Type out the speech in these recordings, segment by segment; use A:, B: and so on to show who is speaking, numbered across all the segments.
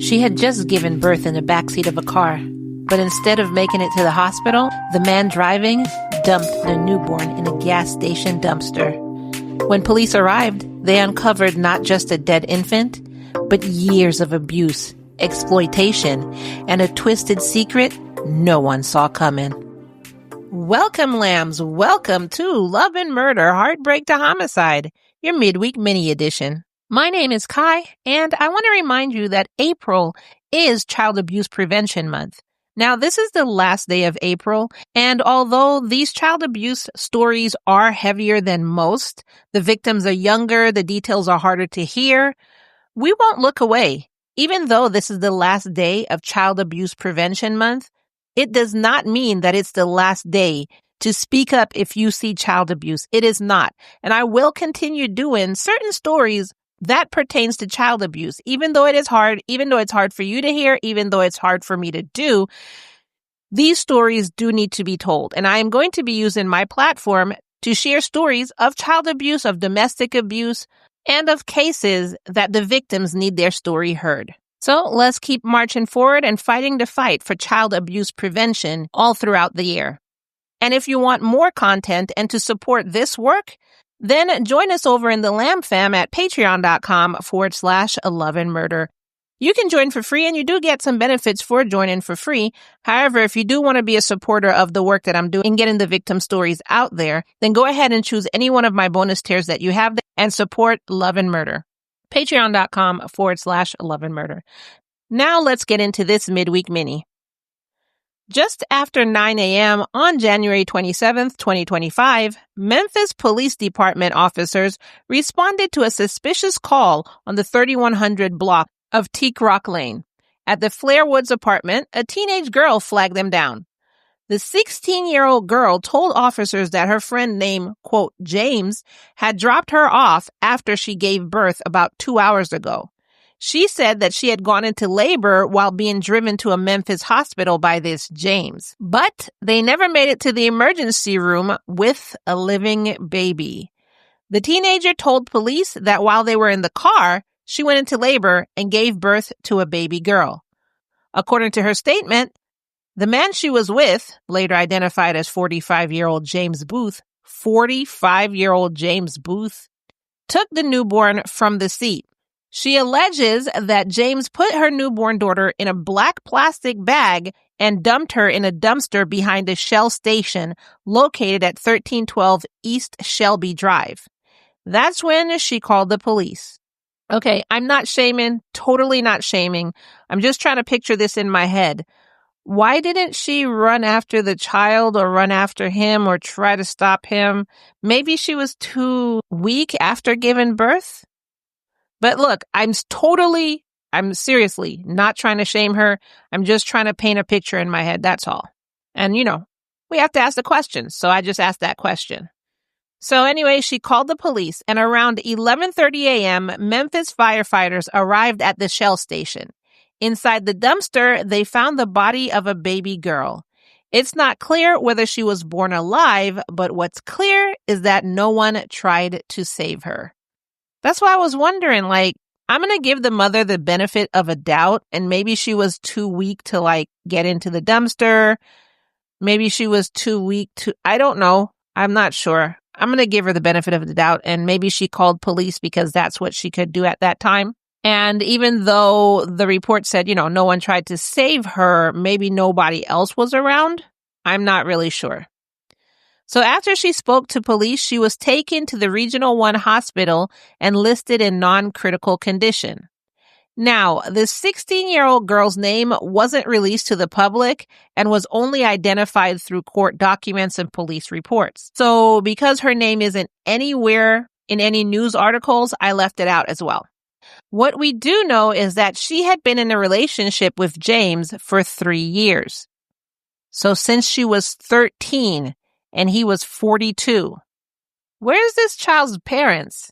A: She had just given birth in the backseat of a car, but instead of making it to the hospital, the man driving dumped the newborn in a gas station dumpster. When police arrived, they uncovered not just a dead infant, but years of abuse, exploitation, and a twisted secret no one saw coming. Welcome, lambs. Welcome to Love and Murder, Heartbreak to Homicide, your midweek mini edition. My name is Kai, and I want to remind you that April is Child Abuse Prevention Month. Now, this is the last day of April, and although these child abuse stories are heavier than most, the victims are younger, the details are harder to hear, we won't look away. Even though this is the last day of Child Abuse Prevention Month, it does not mean that it's the last day to speak up if you see child abuse. It is not. And I will continue doing certain stories that pertains to child abuse, even though it is hard, even though it's hard for you to hear, even though it's hard for me to do. These stories do need to be told. And I am going to be using my platform to share stories of child abuse, of domestic abuse, and of cases that the victims need their story heard. So let's keep marching forward and fighting the fight for child abuse prevention all throughout the year. And if you want more content and to support this work, then join us over in the Lamb Fam at patreon.com/loveandmurder. You can join for free, and you do get some benefits for joining for free. However, if you do want to be a supporter of the work that I'm doing in getting the victim stories out there, then go ahead and choose any one of my bonus tiers that you have there and support Love and Murder. Patreon.com/loveandmurder. Now let's get into this midweek mini. Just after 9 a.m. on January 27th, 2025, Memphis Police Department officers responded to a suspicious call on the 3100 block of Teak Rock Lane. At the Flair Woods apartment, a teenage girl flagged them down. The 16-year-old girl told officers that her friend named, quote, James, had dropped her off after she gave birth about 2 hours ago. She said that she had gone into labor while being driven to a Memphis hospital by this James. But they never made it to the emergency room with a living baby. The teenager told police that while they were in the car, she went into labor and gave birth to a baby girl. According to her statement, the man she was with, later identified as 45-year-old James Boothe, 45-year-old James Boothe, took the newborn from the seat. She alleges that James put her newborn daughter in a black plastic bag and dumped her in a dumpster behind a Shell station located at 1312 East Shelby Drive. That's when she called the police. Okay, I'm not shaming, totally not shaming. I'm just trying to picture this in my head. Why didn't she run after the child or run after him or try to stop him? Maybe she was too weak after giving birth? But look, I'm seriously not trying to shame her. I'm just trying to paint a picture in my head. That's all. And, we have to ask the questions. So I just asked that question. So anyway, she called the police, and around 11:30 a.m., Memphis firefighters arrived at the Shell station. Inside the dumpster, they found the body of a baby girl. It's not clear whether she was born alive, but what's clear is that no one tried to save her. That's why I was wondering, I'm going to give the mother the benefit of a doubt, and maybe she was too weak to, get into the dumpster. Maybe she was too weak I don't know. I'm not sure. I'm going to give her the benefit of the doubt, and maybe she called police because that's what she could do at that time. And even though the report said, no one tried to save her, maybe nobody else was around. I'm not really sure. So after she spoke to police, she was taken to the Regional 1 hospital and listed in non-critical condition. Now, the 16-year-old girl's name wasn't released to the public and was only identified through court documents and police reports. So because her name isn't anywhere in any news articles, I left it out as well. What we do know is that she had been in a relationship with James for 3 years. So since she was 13, and he was 42. Where's this child's parents?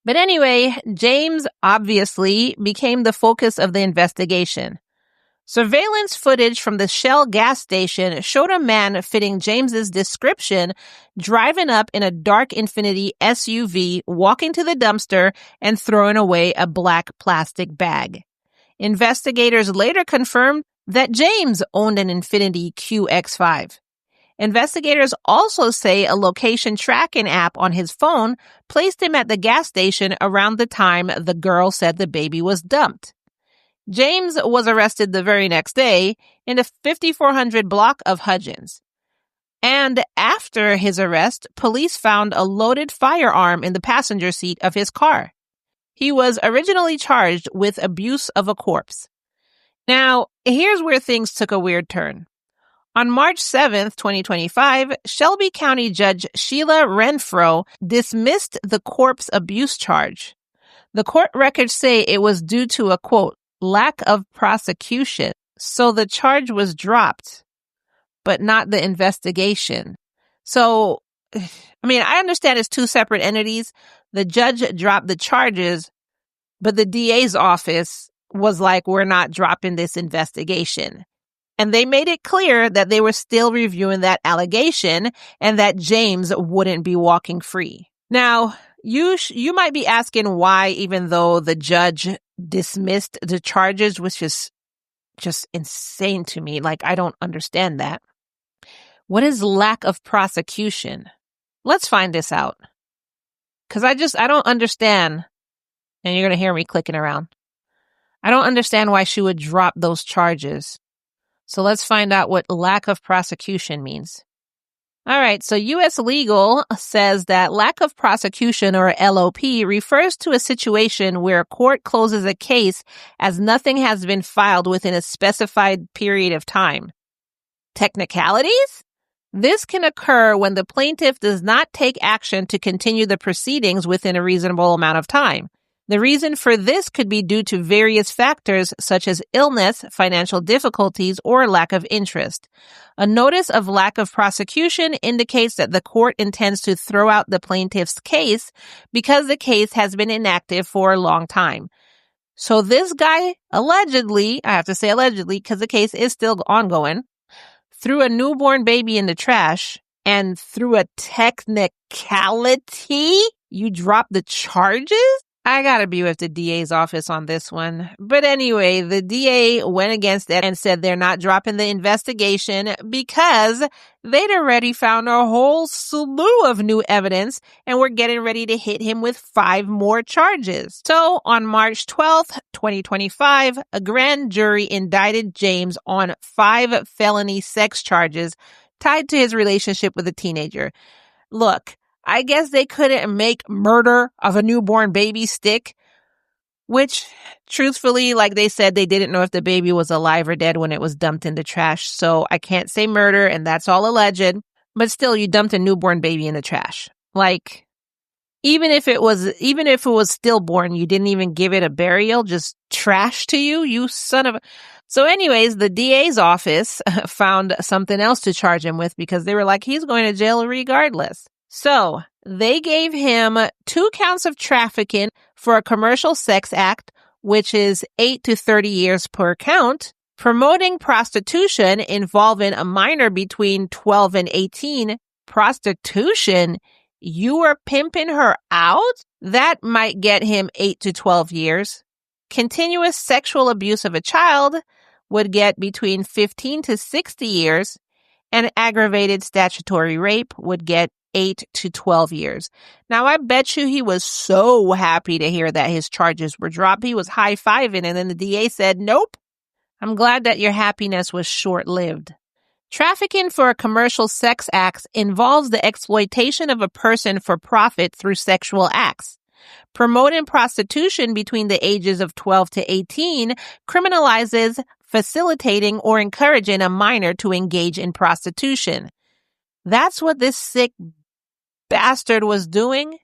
A: But anyway, James obviously became the focus of the investigation. Surveillance footage from the Shell gas station showed a man fitting James's description driving up in a dark Infiniti SUV, walking to the dumpster and throwing away a black plastic bag. Investigators later confirmed that James owned an Infiniti QX5. Investigators also say a location tracking app on his phone placed him at the gas station around the time the girl said the baby was dumped. James was arrested the very next day in the 5400 block of Hudgens. And after his arrest, police found a loaded firearm in the passenger seat of his car. He was originally charged with abuse of a corpse. Now, here's where things took a weird turn. On March 7th, 2025, Shelby County Judge Sheila Renfro dismissed the corpse abuse charge. The court records say it was due to a, quote, lack of prosecution. So the charge was dropped, but not the investigation. So, I understand it's two separate entities. The judge dropped the charges, but the DA's office was like, we're not dropping this investigation. And they made it clear that they were still reviewing that allegation and that James wouldn't be walking free. Now, you might be asking why, even though the judge dismissed the charges, which is just insane to me. Like, I don't understand that. What is lack of prosecution? Let's find this out. Because I don't understand. And you're going to hear me clicking around. I don't understand why she would drop those charges. So let's find out what lack of prosecution means. All right, so U.S. Legal says that lack of prosecution, or LOP, refers to a situation where a court closes a case as nothing has been filed within a specified period of time. Technicalities? This can occur when the plaintiff does not take action to continue the proceedings within a reasonable amount of time. The reason for this could be due to various factors such as illness, financial difficulties, or lack of interest. A notice of lack of prosecution indicates that the court intends to throw out the plaintiff's case because the case has been inactive for a long time. So this guy allegedly, I have to say allegedly because the case is still ongoing, threw a newborn baby in the trash, and through a technicality, you drop the charges? I gotta be with the DA's office on this one. But anyway, the DA went against it and said they're not dropping the investigation because they'd already found a whole slew of new evidence and were getting ready to hit him with 5 more charges. So on March 12th, 2025, a grand jury indicted James on 5 felony sex charges tied to his relationship with a teenager. Look, I guess they couldn't make murder of a newborn baby stick, which, truthfully, like they said, they didn't know if the baby was alive or dead when it was dumped in the trash. So I can't say murder, and that's all alleged. But still, you dumped a newborn baby in the trash. Like, even if it was stillborn, you didn't even give it a burial, just trash to you, you son of a... So anyways, the DA's office found something else to charge him with because they were like, he's going to jail regardless. So they gave him 2 counts of trafficking for a commercial sex act, which is 8 to 30 years per count, promoting prostitution involving a minor between 12 and 18. Prostitution? You were pimping her out? That might get him 8 to 12 years. Continuous sexual abuse of a child would get between 15 to 60 years, and aggravated statutory rape would get 8 to 12 years. Now, I bet you he was so happy to hear that his charges were dropped. He was high-fiving, and then the DA said, nope. I'm glad that your happiness was short-lived. Trafficking for a commercial sex act involves the exploitation of a person for profit through sexual acts. Promoting prostitution between the ages of 12 to 18 criminalizes facilitating or encouraging a minor to engage in prostitution. That's what this sick bastard was doing.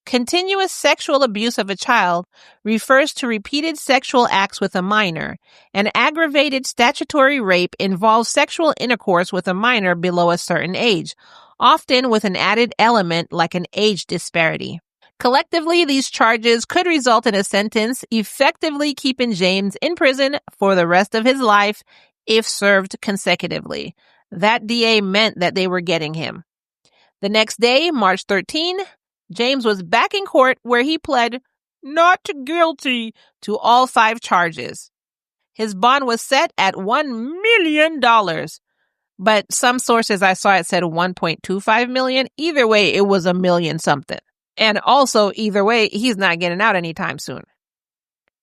A: Continuous sexual abuse of a child refers to repeated sexual acts with a minor, and aggravated statutory rape involves sexual intercourse with a minor below a certain age, often with an added element like an age disparity. Collectively, these charges could result in a sentence effectively keeping James in prison for the rest of his life if served consecutively. That DA meant that they were getting him. The next day, March 13, James was back in court where he pled not guilty to all 5 charges. His bond was set at $1 million, but some sources I saw it said $1.25 million. Either way, it was $1 million something. And also, either way, he's not getting out anytime soon.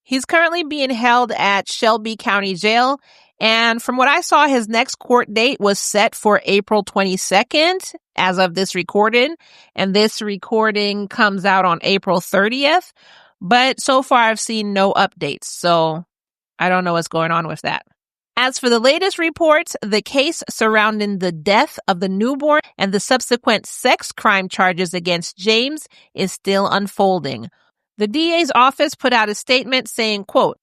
A: He's currently being held at Shelby County Jail, and from what I saw, his next court date was set for April 22nd as of this recording, and this recording comes out on April 30th, but so far I've seen no updates, so I don't know what's going on with that. As for the latest reports, the case surrounding the death of the newborn and the subsequent sex crime charges against James is still unfolding. The DA's office put out a statement saying, quote,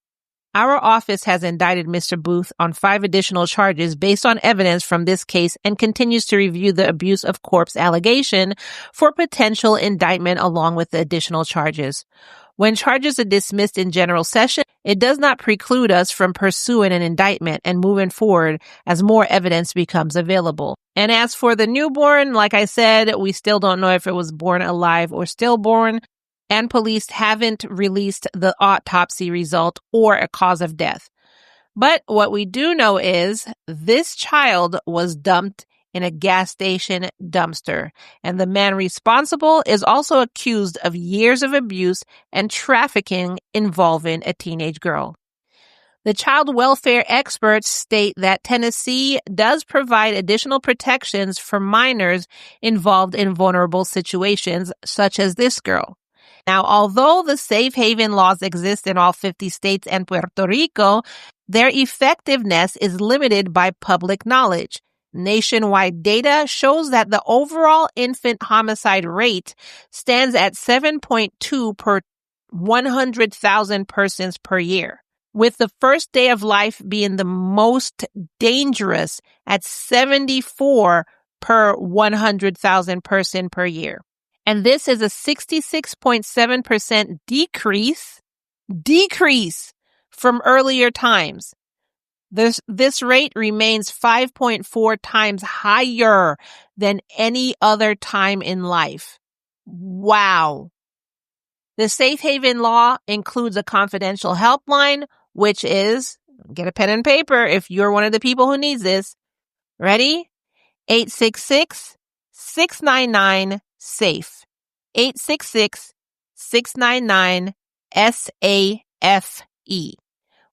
A: "Our office has indicted Mr. Boothe on 5 additional charges based on evidence from this case and continues to review the abuse of corpse allegation for potential indictment along with the additional charges. When charges are dismissed in general session, it does not preclude us from pursuing an indictment and moving forward as more evidence becomes available." And as for the newborn, like I said, we still don't know if it was born alive or stillborn, and police haven't released the autopsy result or a cause of death. But what we do know is this child was dumped in a gas station dumpster, and the man responsible is also accused of years of abuse and trafficking involving a teenage girl. The child welfare experts state that Tennessee does provide additional protections for minors involved in vulnerable situations, such as this girl. Now, although the safe haven laws exist in all 50 states and Puerto Rico, their effectiveness is limited by public knowledge. Nationwide data shows that the overall infant homicide rate stands at 7.2 per 100,000 persons per year, with the first day of life being the most dangerous at 74 per 100,000 person per year. And this is a 66.7% decrease from earlier times. This rate remains 5.4 times higher than any other time in life. Wow. The safe haven law includes a confidential helpline, which is, get a pen and paper if you're one of the people who needs this. Ready? 866-699-SAFE. 866-699-SAFE,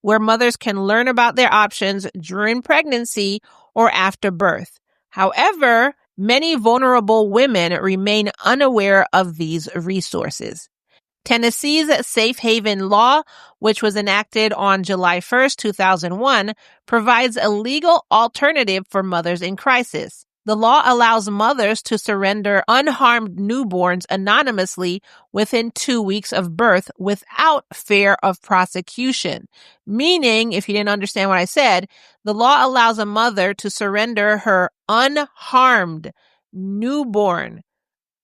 A: where mothers can learn about their options during pregnancy or after birth. However, many vulnerable women remain unaware of these resources. Tennessee's safe haven law, which was enacted on July 1st, 2001, provides a legal alternative for mothers in crisis. The law allows mothers to surrender unharmed newborns anonymously within 2 weeks of birth without fear of prosecution. Meaning, if you didn't understand what I said, the law allows a mother to surrender her unharmed newborn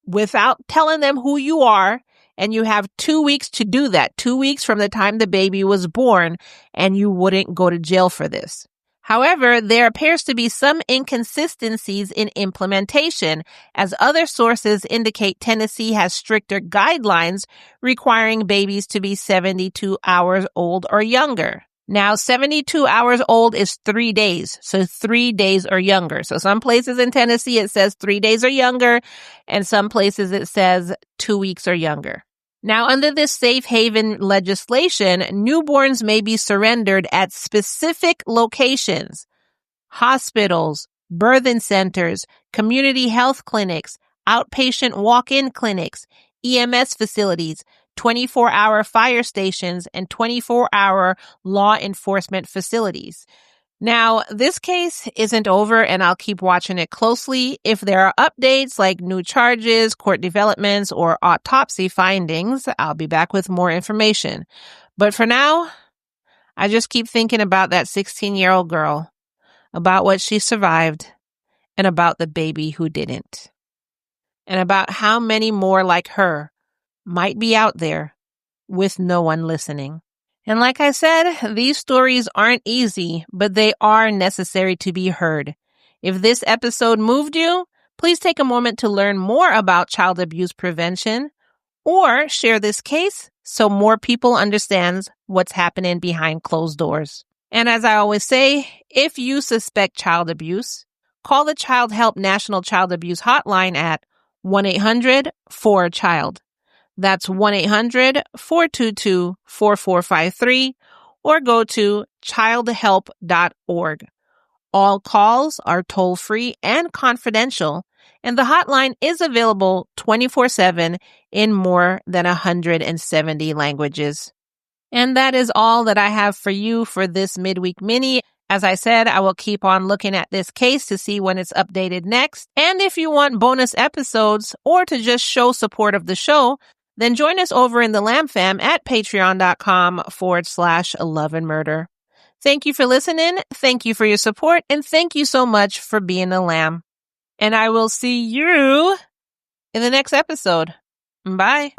A: without telling them who you are, and you have 2 weeks to do that, 2 weeks from the time the baby was born, and you wouldn't go to jail for this. However, there appears to be some inconsistencies in implementation, as other sources indicate Tennessee has stricter guidelines requiring babies to be 72 hours old or younger. Now, 72 hours old is 3 days, so 3 days or younger. So some places in Tennessee it says 3 days or younger, and some places it says 2 weeks or younger. Now, under this safe haven legislation, newborns may be surrendered at specific locations: hospitals, birthing centers, community health clinics, outpatient walk-in clinics, EMS facilities, 24-hour fire stations, and 24-hour law enforcement facilities. Now, this case isn't over, and I'll keep watching it closely. If there are updates like new charges, court developments, or autopsy findings, I'll be back with more information. But for now, I just keep thinking about that 16-year-old girl, about what she survived, and about the baby who didn't, and about how many more like her might be out there with no one listening. And like I said, these stories aren't easy, but they are necessary to be heard. If this episode moved you, please take a moment to learn more about child abuse prevention or share this case so more people understand what's happening behind closed doors. And as I always say, if you suspect child abuse, call the Childhelp National Child Abuse Hotline at 1-800-4CHILD. That's 1-800-422-4453 or go to childhelp.org. All calls are toll-free and confidential, and the hotline is available 24/7 in more than 170 languages. And that is all that I have for you for this midweek mini. As I said, I will keep on looking at this case to see when it's updated next. And if you want bonus episodes or to just show support of the show, then join us over in the Lamb Fam at patreon.com/love and murder. Thank you for listening. Thank you for your support. And thank you so much for being a lamb. And I will see you in the next episode. Bye.